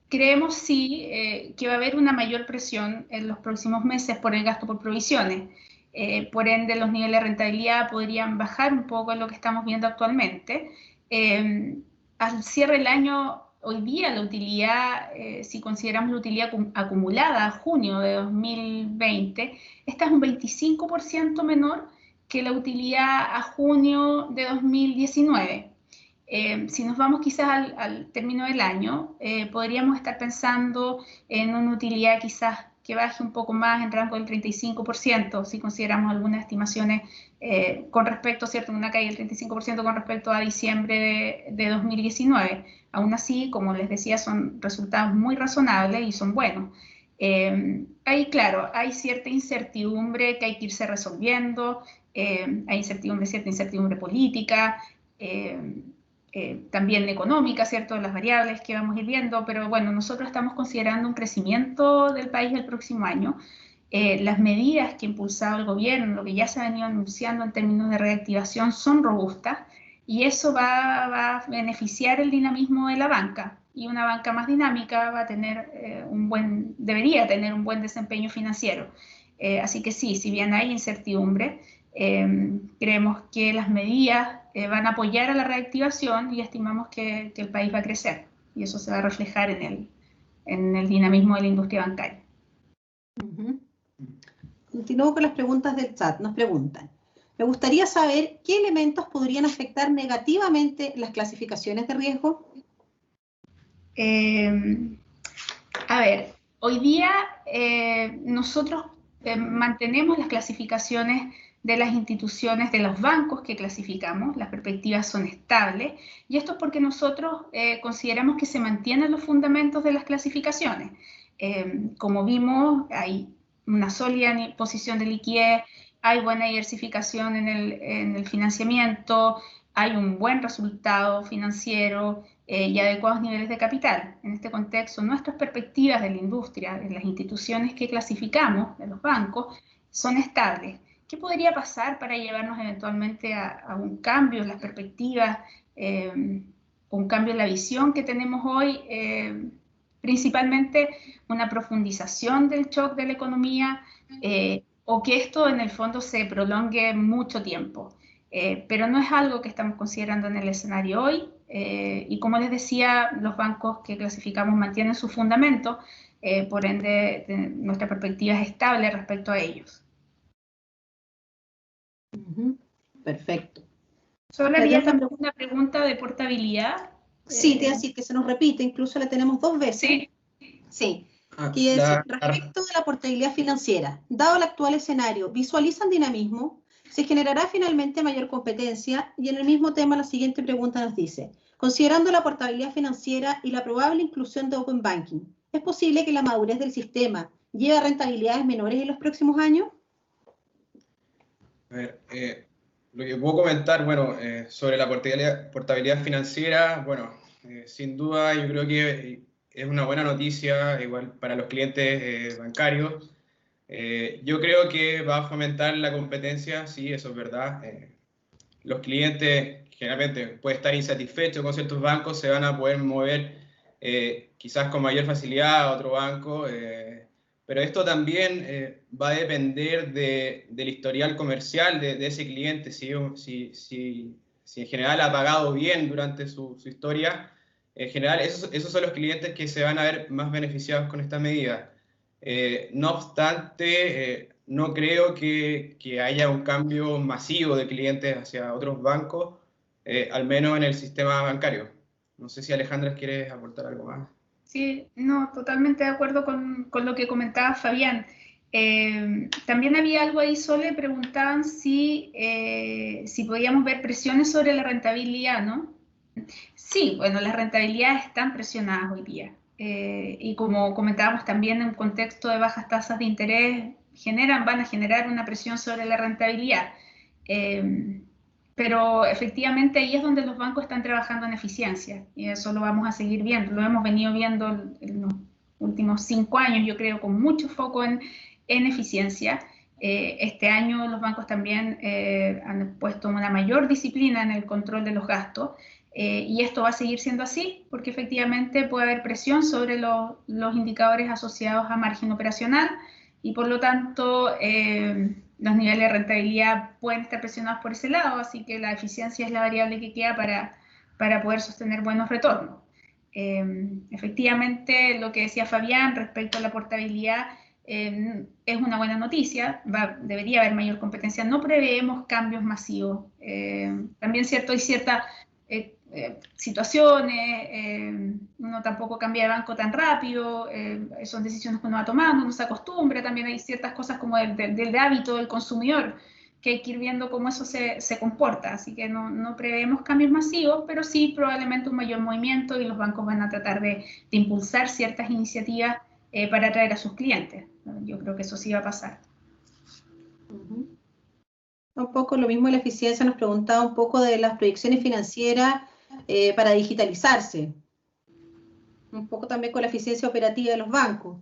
Creemos, sí, que va a haber una mayor presión en los próximos meses por el gasto por provisiones. Por ende, los niveles de rentabilidad podrían bajar un poco en lo que estamos viendo actualmente. Al cierre del año, hoy día la utilidad, si consideramos la utilidad acumulada a junio de 2020, esta es un 25% menor que la utilidad a junio de 2019. Si nos vamos quizás al término del año, podríamos estar pensando en una utilidad quizás que baje un poco más en rango del 35%, si consideramos algunas estimaciones con respecto, ¿cierto?, una caída del 35% con respecto a diciembre de 2019. Aún así, como les decía, son resultados muy razonables y son buenos. Ahí, claro, hay cierta incertidumbre que hay que irse resolviendo, hay cierta incertidumbre política, también económica, ¿cierto?, las variables que vamos a ir viendo, pero bueno, nosotros estamos considerando un crecimiento del país el próximo año. Las medidas que ha impulsado el gobierno, lo que ya se ha venido anunciando en términos de reactivación, son robustas, y eso va a beneficiar el dinamismo de la banca, y una banca más dinámica va a tener debería tener un buen desempeño financiero. Así que sí, si bien hay incertidumbre, creemos que las medidas van a apoyar a la reactivación y estimamos que el país va a crecer, y eso se va a reflejar en el dinamismo de la industria bancaria. Continúo con las preguntas del chat. Nos preguntan, me gustaría saber qué elementos podrían afectar negativamente las clasificaciones de riesgo. A ver, hoy día nosotros mantenemos las clasificaciones de las instituciones, de los bancos que clasificamos. Las perspectivas son estables, y esto es porque nosotros consideramos que se mantienen los fundamentos de las clasificaciones. Como vimos, hay una sólida posición de liquidez, hay buena diversificación en el financiamiento, hay un buen resultado financiero y adecuados niveles de capital. En este contexto, nuestras perspectivas de la industria, de las instituciones que clasificamos, de los bancos, son estables. ¿Qué podría pasar para llevarnos eventualmente a un cambio en las perspectivas, un cambio en la visión que tenemos hoy? Principalmente una profundización del shock de la economía, o que esto en el fondo se prolongue mucho tiempo. Pero no es algo que estamos considerando en el escenario hoy, y como les decía, los bancos que clasificamos mantienen su fundamento, por ende nuestra perspectiva es estable respecto a ellos. Perfecto. Solo había una pregunta de portabilidad. Sí, te iba a decir que se nos repite, incluso la tenemos 2 veces. Sí. Sí. Quiere decir, respecto de la portabilidad financiera, dado el actual escenario, ¿visualizan dinamismo? ¿Se generará finalmente mayor competencia? Y en el mismo tema, la siguiente pregunta nos dice, considerando la portabilidad financiera y la probable inclusión de Open Banking, ¿es posible que la madurez del sistema lleve a rentabilidades menores en los próximos años? A ver, lo que puedo comentar, bueno, sobre la portabilidad financiera, bueno, sin duda yo creo que es una buena noticia, igual para los clientes bancarios. Yo creo que va a fomentar la competencia, sí, eso es verdad. Los clientes generalmente pueden estar insatisfechos con ciertos bancos, se van a poder mover quizás con mayor facilidad a otro banco, pero esto también va a depender del historial comercial de ese cliente, si en general ha pagado bien durante su historia. En general, esos son los clientes que se van a ver más beneficiados con esta medida. No obstante, no creo que haya un cambio masivo de clientes hacia otros bancos, al menos en el sistema bancario. No sé si Alejandra quieres aportar algo más. Sí, no, totalmente de acuerdo con lo que comentaba Fabián. También había algo ahí, Sole, preguntaban si podíamos ver presiones sobre la rentabilidad, ¿no? Sí, bueno, las rentabilidades están presionadas hoy día. Y como comentábamos también, en un contexto de bajas tasas de interés, van a generar una presión sobre la rentabilidad. Pero efectivamente ahí es donde los bancos están trabajando en eficiencia, y eso lo vamos a seguir viendo. Lo hemos venido viendo en los últimos 5 años, yo creo, con mucho foco en eficiencia. Este año los bancos también han puesto una mayor disciplina en el control de los gastos, y esto va a seguir siendo así, porque efectivamente puede haber presión sobre los indicadores asociados a margen operacional, y por lo tanto los niveles de rentabilidad pueden estar presionados por ese lado, así que la eficiencia es la variable que queda para poder sostener buenos retornos. Efectivamente, lo que decía Fabián respecto a la portabilidad es una buena noticia, debería haber mayor competencia, no preveemos cambios masivos. También hay ciertas situaciones, uno tampoco cambia de banco tan rápido, son decisiones que uno va tomando, uno se acostumbra, también hay ciertas cosas como del hábito del consumidor, que hay que ir viendo cómo eso se comporta, así que no preveemos cambios masivos, pero sí probablemente un mayor movimiento, y los bancos van a tratar de impulsar ciertas iniciativas para atraer a sus clientes. Yo creo que eso sí va a pasar. Un poco lo mismo de la eficiencia, nos preguntaba un poco de las proyecciones financieras para digitalizarse. Un poco también con la eficiencia operativa de los bancos.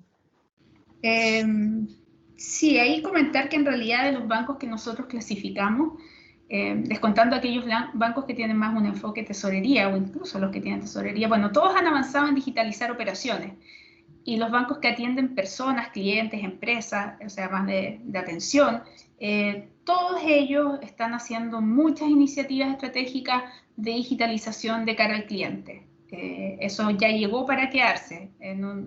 Sí, ahí comentar que en realidad de los bancos que nosotros clasificamos, descontando aquellos bancos que tienen más un enfoque tesorería, o incluso los que tienen tesorería, bueno, todos han avanzado en digitalizar operaciones, y los bancos que atienden personas, clientes, empresas, o sea, más de atención, todos ellos están haciendo muchas iniciativas estratégicas de digitalización de cara al cliente. Eso ya llegó para quedarse,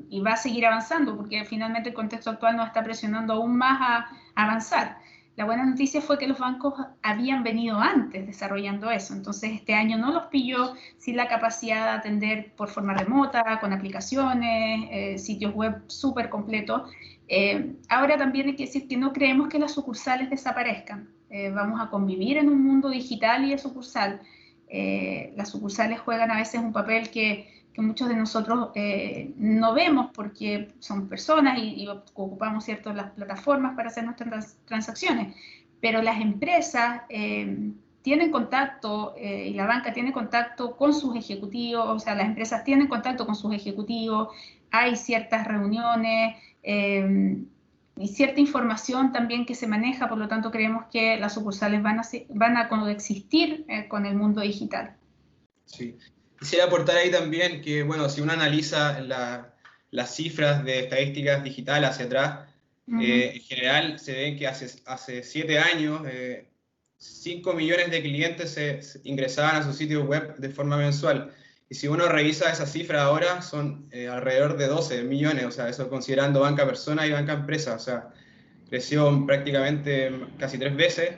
y va a seguir avanzando, porque finalmente el contexto actual nos está presionando aún más a avanzar. La buena noticia fue que los bancos habían venido antes desarrollando eso, entonces este año no los pilló sin la capacidad de atender por forma remota, con aplicaciones, sitios web súper completos. Ahora también hay que decir que no creemos que las sucursales desaparezcan. Vamos a convivir en un mundo digital y de sucursal. Las sucursales juegan a veces un papel que muchos de nosotros no vemos, porque son personas y ocupamos las plataformas para hacer nuestras transacciones, pero las empresas tienen contacto, y la banca tiene contacto con sus ejecutivos, o sea, las empresas tienen contacto con sus ejecutivos, hay ciertas reuniones, y cierta información también que se maneja, por lo tanto creemos que las sucursales van a coexistir con el mundo digital. Sí. Quisiera aportar ahí también que, bueno, si uno analiza las cifras de estadísticas digitales hacia atrás, en general se ve que hace 7 años 5 millones de clientes se ingresaban a su sitio web de forma mensual. Y si uno revisa esa cifra ahora, son alrededor de 12 millones, o sea, eso considerando banca persona y banca empresa, o sea, creció prácticamente casi 3 veces.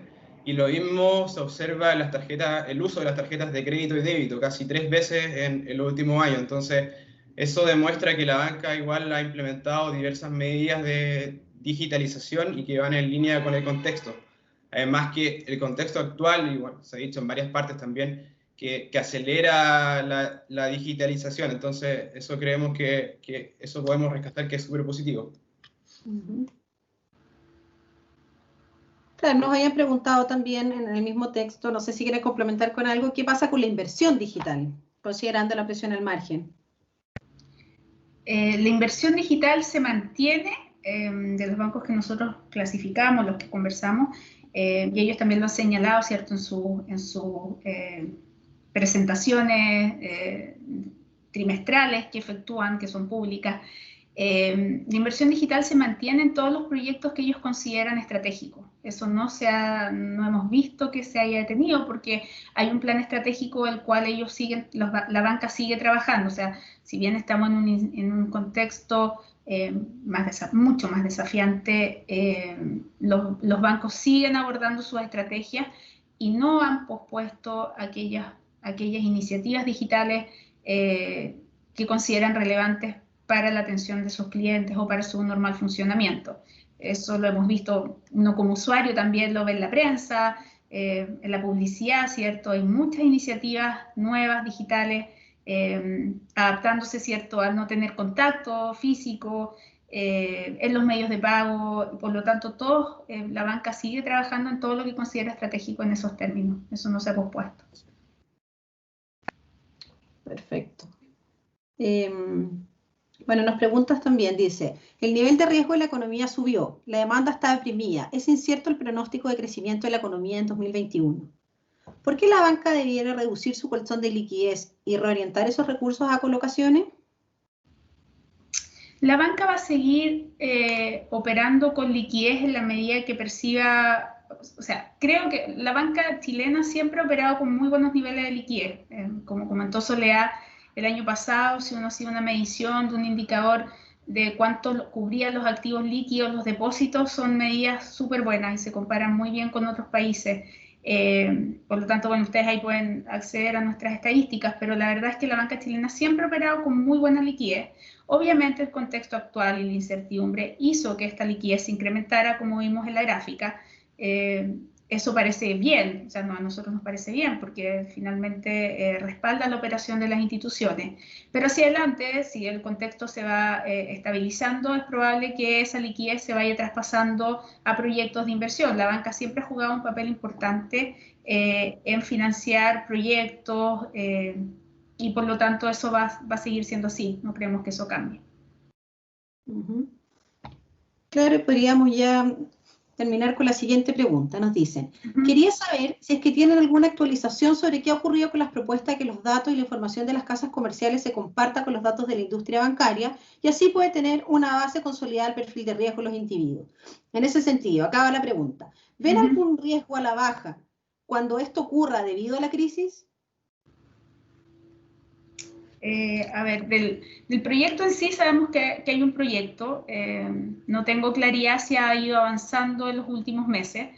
Y lo mismo se observa en las tarjetas, el uso de las tarjetas de crédito y débito, casi 3 veces en el último año. Entonces, eso demuestra que la banca igual ha implementado diversas medidas de digitalización y que van en línea con el contexto. Además que el contexto actual, y bueno, se ha dicho en varias partes también, que acelera la digitalización. Entonces, eso creemos que eso podemos rescatar que es súper positivo. Claro, nos habían preguntado también en el mismo texto, no sé si quieres complementar con algo, ¿qué pasa con la inversión digital, considerando la presión al margen? La inversión digital se mantiene de los bancos que nosotros clasificamos, los que conversamos, y ellos también lo han señalado, ¿cierto?, en sus presentaciones trimestrales que efectúan, que son públicas. La inversión digital se mantiene en todos los proyectos que ellos consideran estratégicos. Eso no hemos visto que se haya detenido porque hay un plan estratégico el cual ellos siguen, la banca sigue trabajando. O sea, si bien estamos en un contexto mucho más desafiante, los bancos siguen abordando sus estrategias y no han pospuesto aquellas iniciativas digitales que consideran relevantes para la atención de sus clientes o para su normal funcionamiento. Eso lo hemos visto, uno como usuario también lo ve en la prensa, en la publicidad, ¿cierto? Hay muchas iniciativas nuevas, digitales, adaptándose, ¿cierto?, al no tener contacto físico en los medios de pago. Por lo tanto, la banca sigue trabajando en todo lo que considera estratégico en esos términos. Eso no se ha pospuesto. Perfecto. Bueno, nos preguntas también, dice, el nivel de riesgo de la economía subió, la demanda está deprimida, es incierto el pronóstico de crecimiento de la economía en 2021. ¿Por qué la banca debiera reducir su colchón de liquidez y reorientar esos recursos a colocaciones? La banca va a seguir operando con liquidez en la medida que perciba. O sea, creo que la banca chilena siempre ha operado con muy buenos niveles de liquidez. Como comentó Soledad, el año pasado, si uno hacía una medición de un indicador de cuánto cubrían los activos líquidos, los depósitos, son medidas súper buenas y se comparan muy bien con otros países. Por lo tanto, bueno, ustedes ahí pueden acceder a nuestras estadísticas, pero la verdad es que la banca chilena siempre ha operado con muy buena liquidez. Obviamente el contexto actual y la incertidumbre hizo que esta liquidez se incrementara, como vimos en la gráfica. Eso parece bien, o sea, a nosotros nos parece bien porque finalmente respalda la operación de las instituciones. Pero hacia adelante, si el contexto se va estabilizando, es probable que esa liquidez se vaya traspasando a proyectos de inversión. La banca siempre ha jugado un papel importante en financiar proyectos y por lo tanto eso va a seguir siendo así. No creemos que eso cambie. Claro, podríamos ya terminar con la siguiente pregunta. Nos dicen, quería saber si es que tienen alguna actualización sobre qué ha ocurrido con las propuestas de que los datos y la información de las casas comerciales se comparta con los datos de la industria bancaria y así puede tener una base consolidada del perfil de riesgo de los individuos. En ese sentido, acaba la pregunta. ¿Ven algún riesgo a la baja cuando esto ocurra debido a la crisis? A ver, del proyecto en sí sabemos que hay un proyecto, no tengo claridad si ha ido avanzando en los últimos meses,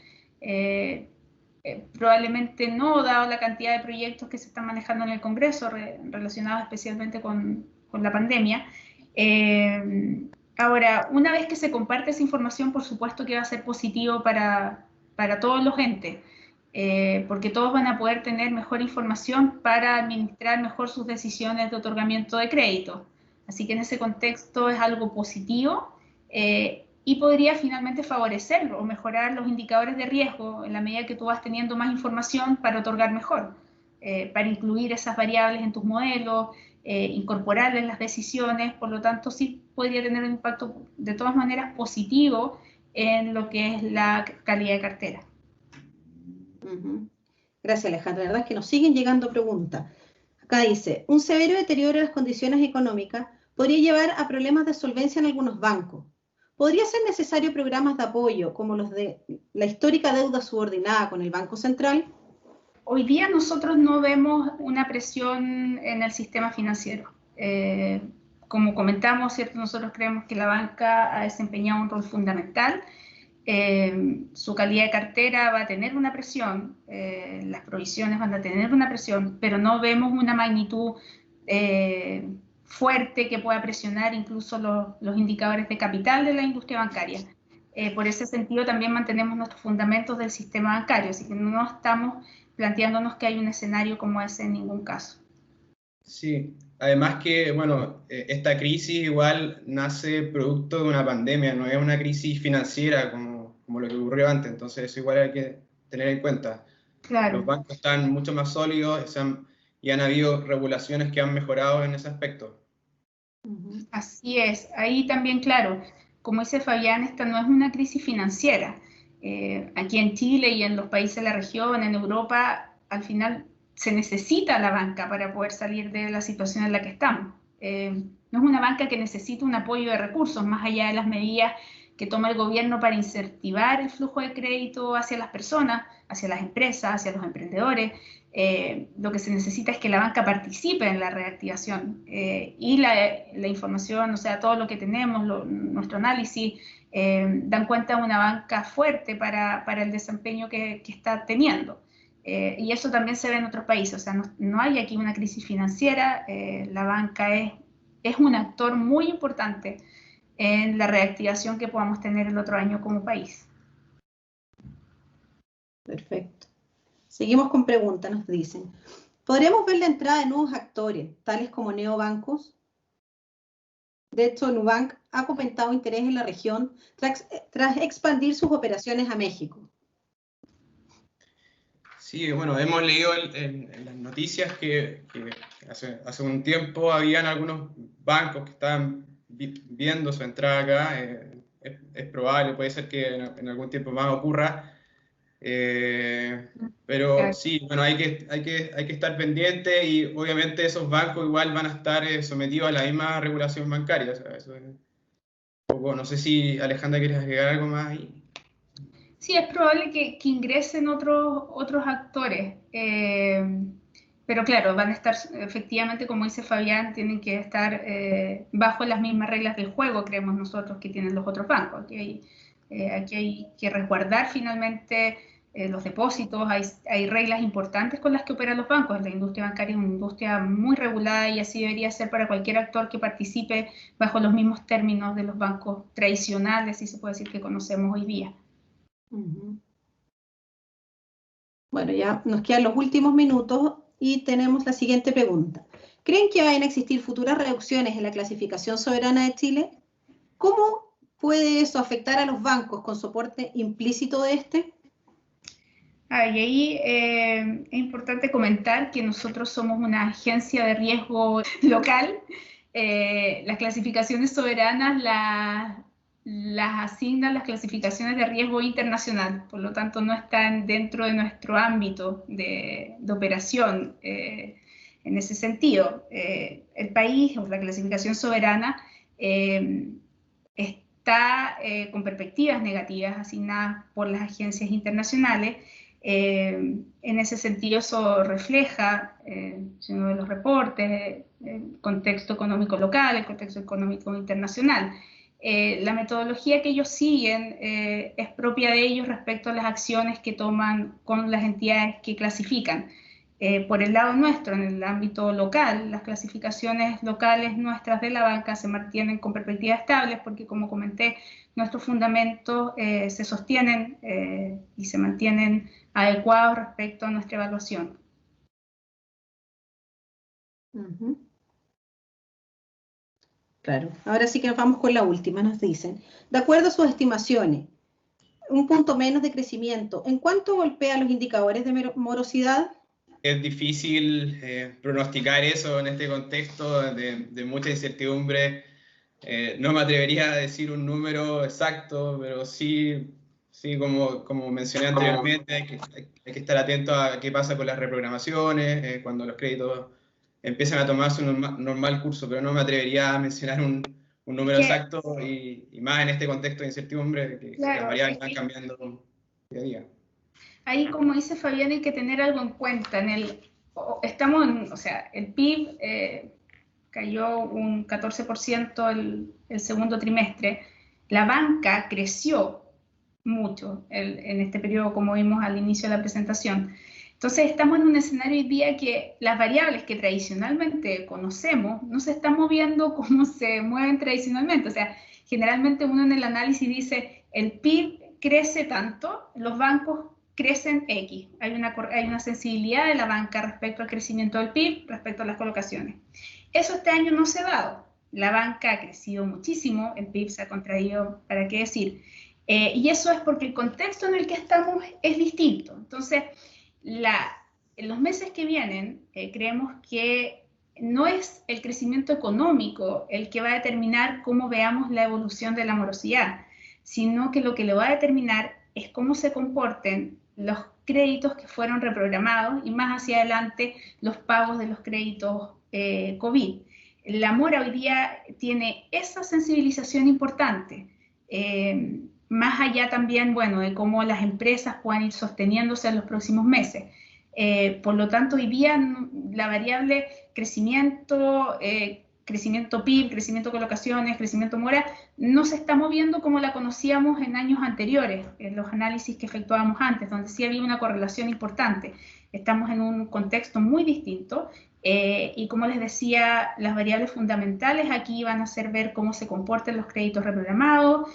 probablemente no, dado la cantidad de proyectos que se están manejando en el Congreso relacionados especialmente con la pandemia. Ahora, una vez que se comparte esa información, por supuesto que va a ser positivo para todos los entes. Porque todos van a poder tener mejor información para administrar mejor sus decisiones de otorgamiento de crédito. Así que en ese contexto es algo positivo y podría finalmente favorecer o mejorar los indicadores de riesgo en la medida que tú vas teniendo más información para otorgar mejor, para incluir esas variables en tus modelos, incorporarlas en las decisiones. Por lo tanto, sí podría tener un impacto de todas maneras positivo en lo que es la calidad de cartera. Gracias, Alejandra. La verdad es que nos siguen llegando preguntas. Acá dice, un severo deterioro de las condiciones económicas podría llevar a problemas de solvencia en algunos bancos. ¿Podría ser necesario programas de apoyo como los de la histórica deuda subordinada con el Banco Central? Hoy día nosotros no vemos una presión en el sistema financiero. Como comentamos, ¿cierto? Nosotros creemos que la banca ha desempeñado un rol fundamental. Su calidad de cartera va a tener una presión, las provisiones van a tener una presión, pero no vemos una magnitud fuerte que pueda presionar incluso los indicadores de capital de la industria bancaria. Por ese sentido también mantenemos nuestros fundamentos del sistema bancario, así que no estamos planteándonos que hay un escenario como ese en ningún caso. Sí, además que, bueno, esta crisis igual nace producto de una pandemia, no es una crisis financiera como lo que ocurrió antes, entonces eso igual hay que tener en cuenta. Claro. Los bancos están mucho más sólidos y han habido regulaciones que han mejorado en ese aspecto. Así es, ahí también, claro, como dice Fabián, esta no es una crisis financiera. Aquí en Chile y en los países de la región, en Europa, al final se necesita la banca para poder salir de la situación en la que estamos. No es una banca que necesita un apoyo de recursos, más allá de las medidas que toma el gobierno para incentivar el flujo de crédito hacia las personas, hacia las empresas, hacia los emprendedores. Lo que se necesita es que la banca participe en la reactivación y la información, o sea, todo lo que tenemos, nuestro análisis, dan cuenta de una banca fuerte para el desempeño que está teniendo. Y eso también se ve en otros países, o sea, no hay aquí una crisis financiera, la banca es un actor muy importante en la reactivación que podamos tener el otro año como país. Perfecto. Seguimos con preguntas, nos dicen. ¿Podremos ver la entrada de nuevos actores, tales como neobancos? De hecho, Nubank ha comentado interés en la región tras expandir sus operaciones a México. Sí, bueno, hemos leído en las noticias que hace un tiempo habían algunos bancos que estaban viendo su entrada acá. Es probable, puede ser que en algún tiempo más ocurra. Pero sí, bueno, hay que estar pendiente y obviamente esos bancos igual van a estar sometidos a la misma regulación bancaria. O sea, eso es un poco, no sé si Alejandra quieres agregar algo más ahí. Sí, es probable que ingresen otros actores, pero claro, van a estar efectivamente, como dice Fabián, tienen que estar bajo las mismas reglas del juego, creemos nosotros, que tienen los otros bancos. Aquí hay que resguardar finalmente los depósitos, hay reglas importantes con las que operan los bancos. La industria bancaria es una industria muy regulada y así debería ser para cualquier actor que participe bajo los mismos términos de los bancos tradicionales, si se puede decir, que conocemos hoy día. Bueno, ya nos quedan los últimos minutos y tenemos la siguiente pregunta. ¿Creen que vayan a existir futuras reducciones en la clasificación soberana de Chile? ¿Cómo puede eso afectar a los bancos con soporte implícito de este? Y ahí es importante comentar que nosotros somos una agencia de riesgo local. Las clasificaciones soberanas las asignan las clasificaciones de riesgo internacional, por lo tanto no están dentro de nuestro ámbito de operación. En ese sentido, el país o la clasificación soberana está con perspectivas negativas asignadas por las agencias internacionales. En ese sentido, eso refleja uno de los reportes, el contexto económico local, el contexto económico internacional. La metodología que ellos siguen es propia de ellos respecto a las acciones que toman con las entidades que clasifican. Por el lado nuestro, en el ámbito local, las clasificaciones locales nuestras de la banca se mantienen con perspectivas estables porque, como comenté, nuestros fundamentos se sostienen y se mantienen adecuados respecto a nuestra evaluación. Claro, ahora sí que nos vamos con la última, nos dicen. De acuerdo a sus estimaciones, un punto menos de crecimiento, ¿en cuánto golpea los indicadores de morosidad? Es difícil pronosticar eso en este contexto de mucha incertidumbre. No me atrevería a decir un número exacto, pero sí, como mencioné anteriormente, hay que estar atento a qué pasa con las reprogramaciones, cuando los créditos empiezan a tomar su normal curso, pero no me atrevería a mencionar un número exacto y más en este contexto de incertidumbre, que las variables van cambiando día a día. Ahí, como dice Fabián, hay que tener algo en cuenta. O sea, el PIB cayó un 14% el segundo trimestre. La banca creció mucho en este periodo, como vimos al inicio de la presentación. Entonces, estamos en un escenario hoy día que las variables que tradicionalmente conocemos no se están moviendo como se mueven tradicionalmente. O sea, generalmente uno en el análisis dice, el PIB crece tanto, los bancos crecen X. Hay una sensibilidad de la banca respecto al crecimiento del PIB, respecto a las colocaciones. Eso este año no se ha dado. La banca ha crecido muchísimo, el PIB se ha contraído, ¿para qué decir? Y eso es porque el contexto en el que estamos es distinto. Entonces, en los meses que vienen, creemos que no es el crecimiento económico el que va a determinar cómo veamos la evolución de la morosidad, sino que lo que lo va a determinar es cómo se comporten los créditos que fueron reprogramados y más hacia adelante los pagos de los créditos COVID. La mora hoy día tiene esa sensibilización importante, más allá también, bueno, de cómo las empresas puedan ir sosteniéndose en los próximos meses. Por lo tanto, hoy día la variable crecimiento PIB, crecimiento colocaciones, crecimiento mora, no se está moviendo como la conocíamos en años anteriores, en los análisis que efectuábamos antes, donde sí había una correlación importante. Estamos en un contexto muy distinto y como les decía, las variables fundamentales aquí van a ser ver cómo se comportan los créditos reprogramados,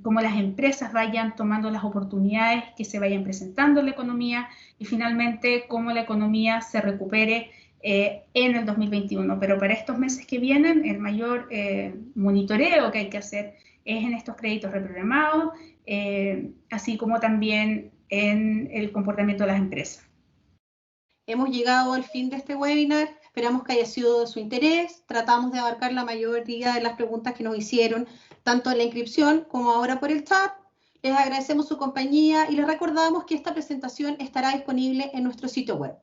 cómo las empresas vayan tomando las oportunidades que se vayan presentando en la economía y finalmente cómo la economía se recupere en el 2021. Pero para estos meses que vienen, el mayor monitoreo que hay que hacer es en estos créditos reprogramados, así como también en el comportamiento de las empresas. Hemos llegado al fin de este webinar, esperamos que haya sido de su interés, tratamos de abarcar la mayoría de las preguntas que nos hicieron, tanto en la inscripción como ahora por el chat. Les agradecemos su compañía y les recordamos que esta presentación estará disponible en nuestro sitio web.